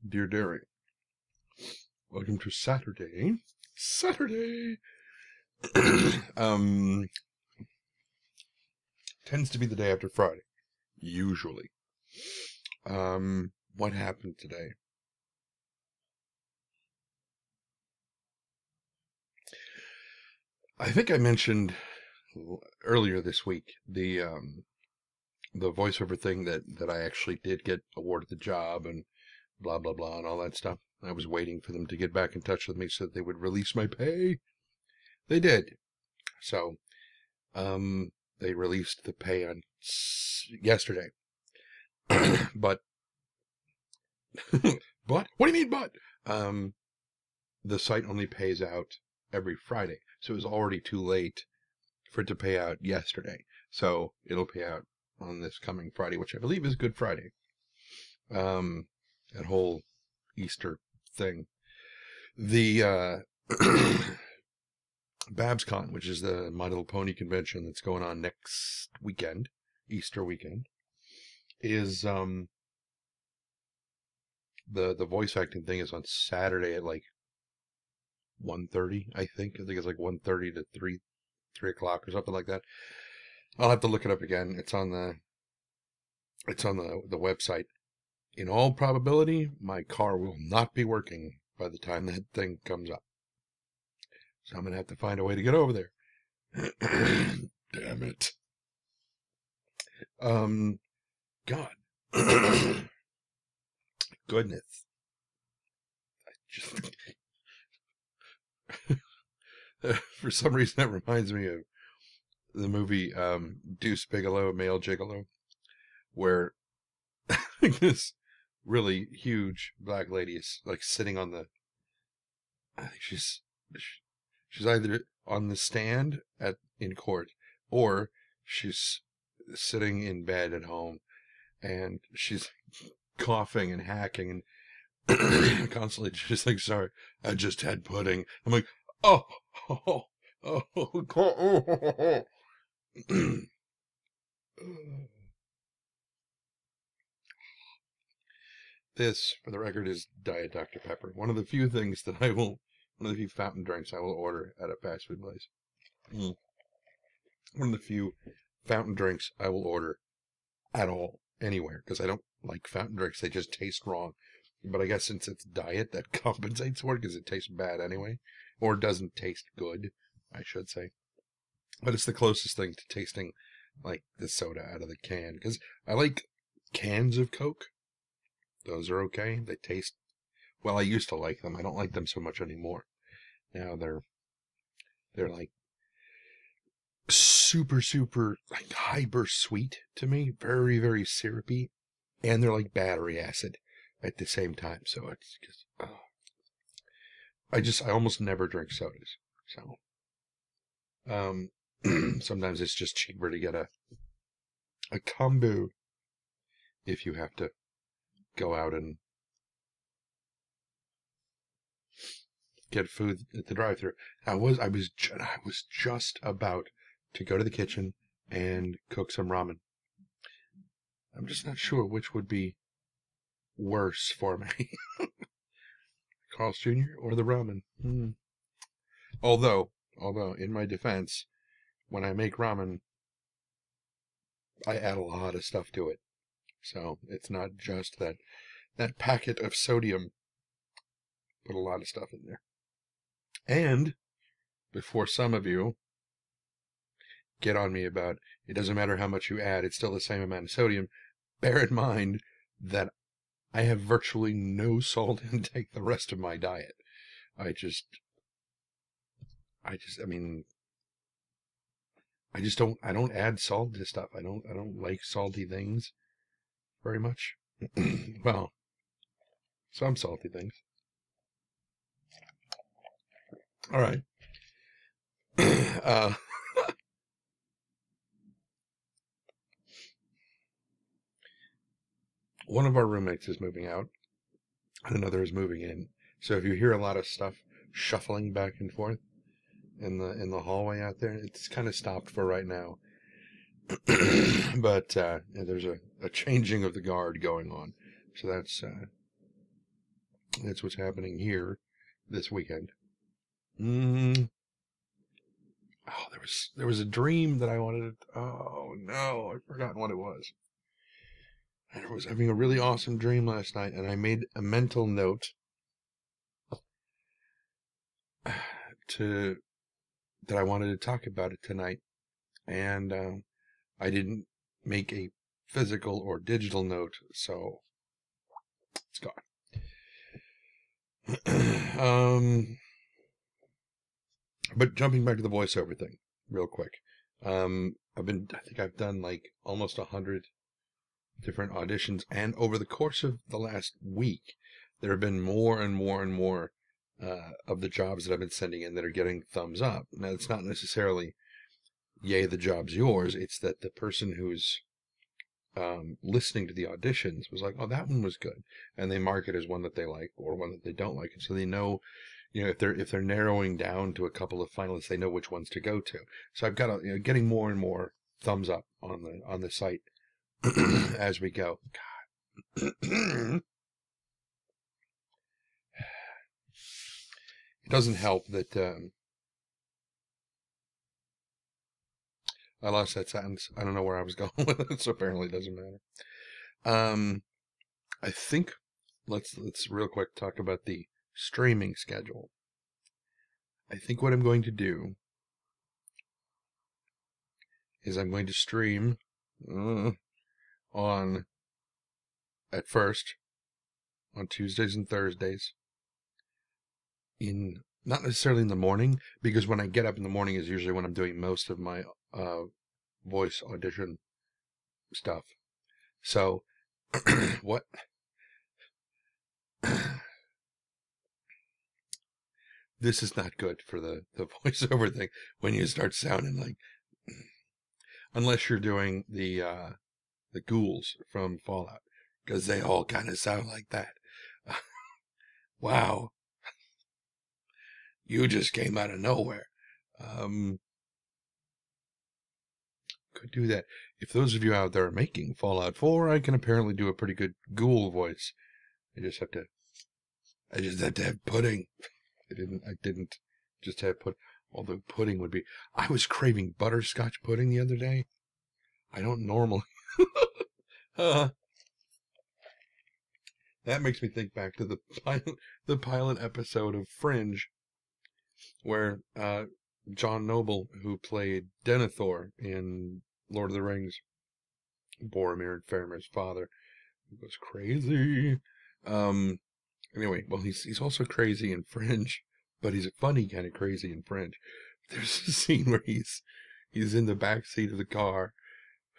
Dear Derry, welcome to Saturday. Saturday! Tends to be the day after Friday, usually. What happened today? I think I mentioned earlier this week the voiceover thing that I actually did get awarded the job and blah blah blah and all that stuff. I was waiting for them to get back in touch with me so that they would release my pay. They did. So, they released the pay on yesterday. But, what do you mean, but? The site only pays out every Friday. So it was already too late for it to pay out yesterday. So it'll pay out on this coming Friday, which I believe is Good Friday. That whole Easter thing. The, BabsCon, which is the My Little Pony convention that's going on next weekend, Easter weekend, is, the voice acting thing is on Saturday at like 1:30, I think. I think it's like 1:30 to 3 o'clock or something like that. I'll have to look it up again. It's on the website. In all probability, my car will not be working by the time that thing comes up. So I'm going to have to find a way to get over there. Damn it. God. Goodness. I just... For some reason, that reminds me of the movie Deuce Bigalow, Male Gigolo, where this really huge black lady is like sitting on the... I think she's either on the stand in court, or she's sitting in bed at home, and she's coughing and hacking and constantly just like, sorry, I just had pudding. I'm like, oh. This, for the record, is Diet Dr. Pepper. One of the few fountain drinks I will order at a fast food place. One of the few fountain drinks I will order at all, anywhere, because I don't like fountain drinks. They just taste wrong. But I guess since it's diet, that compensates for it, because it tastes bad anyway. Or doesn't taste good, I should say. But it's the closest thing to tasting like the soda out of the can, because I like cans of Coke. Those are okay. They taste, well, I used to like them. I don't like them so much anymore. Now they're like super like hyper sweet to me, very very syrupy, and they're like battery acid at the same time. So it's just I almost never drink sodas. So sometimes it's just cheaper to get a kombu if you have to go out and get food at the drive-thru. I was just about to go to the kitchen and cook some ramen. I'm just not sure which would be worse for me. Carl's Jr. or the ramen. Although, in my defense, when I make ramen, I add a lot of stuff to it. So it's not just that packet of sodium. Put a lot of stuff in there. And before some of you get on me about it doesn't matter how much you add, it's still the same amount of sodium, bear in mind that I have virtually no salt intake the rest of my diet. I don't add salt to stuff. I don't like salty things very much. Well, some salty things. All right. One of our roommates is moving out, and another is moving in. So if you hear a lot of stuff shuffling back and forth in the hallway out there, it's kind of stopped for right now. But there's a changing of the guard going on, so That's what's happening here this weekend. Oh, there was a dream that I wanted to, oh no, I've forgotten what it was. I was having a really awesome dream last night, and I made a mental note that I wanted to talk about it tonight, and I didn't make a physical or digital note, so it's gone. But jumping back to the voiceover thing real quick. I think I've done like almost 100 different auditions, and over the course of the last week, there have been more and more and more of the jobs that I've been sending in that are getting thumbs up. Now, it's not necessarily, yay, the job's yours. It's that the person who's listening to the auditions was like, oh, that one was good, and they mark it as one that they like or one that they don't like, and so they know, if they're narrowing down to a couple of finalists, they know which ones to go to. So I've got getting more and more thumbs up on the site as we go. God. It doesn't help that I lost that sentence. I don't know where I was going with it, so apparently it doesn't matter. I think let's real quick talk about the streaming schedule. I think what I'm going to do is I'm going to stream at first on Tuesdays and Thursdays, not necessarily in the morning, because when I get up in the morning is usually when I'm doing most of my voice audition stuff. So what this is not good for the voiceover thing when you start sounding like, unless you're doing the ghouls from Fallout, because they all kind of sound like that. Wow, you just came out of nowhere. Could do that. If those of you out there are making Fallout 4, I can apparently do a pretty good ghoul voice. I just have to have pudding. I didn't just have pudding. Although pudding would be, I was craving butterscotch pudding the other day. I don't normally. That makes me think back to the pilot episode of Fringe, where John Noble, who played Denethor in Lord of the Rings, Boromir and Faramir's father, was crazy. Anyway, well, he's also crazy in Fringe, but he's a funny kind of crazy in Fringe. There's a scene where he's in the back seat of the car,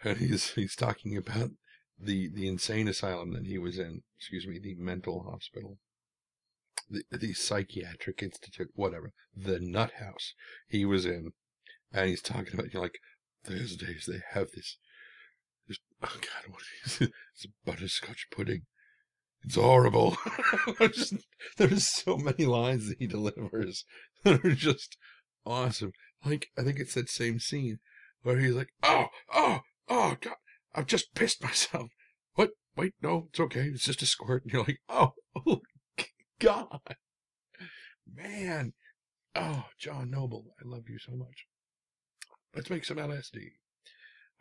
and he's talking about the insane asylum that he was in. Excuse me, the mental hospital, the psychiatric institute, whatever, the nut house he was in, and he's talking about, like, those days they have this oh God, what is it? It's butterscotch pudding. It's horrible. There's so many lines that he delivers that are just awesome. Like, I think it's that same scene where he's like, oh, God, I've just pissed myself. What? Wait, no, it's okay. It's just a squirt. And you're like, oh God. Man. Oh, John Noble, I love you so much. Let's make some LSD.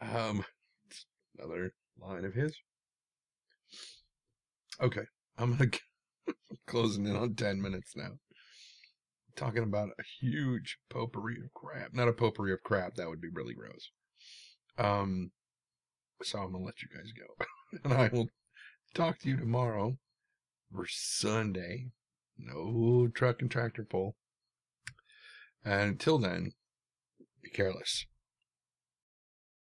Another line of his. Okay, I'm closing in on 10 minutes now. Talking about a huge potpourri of crap. Not a potpourri of crap, that would be really gross. So I'm gonna let you guys go. And I will talk to you tomorrow for Sunday. No truck and tractor pull. And until then, be careless.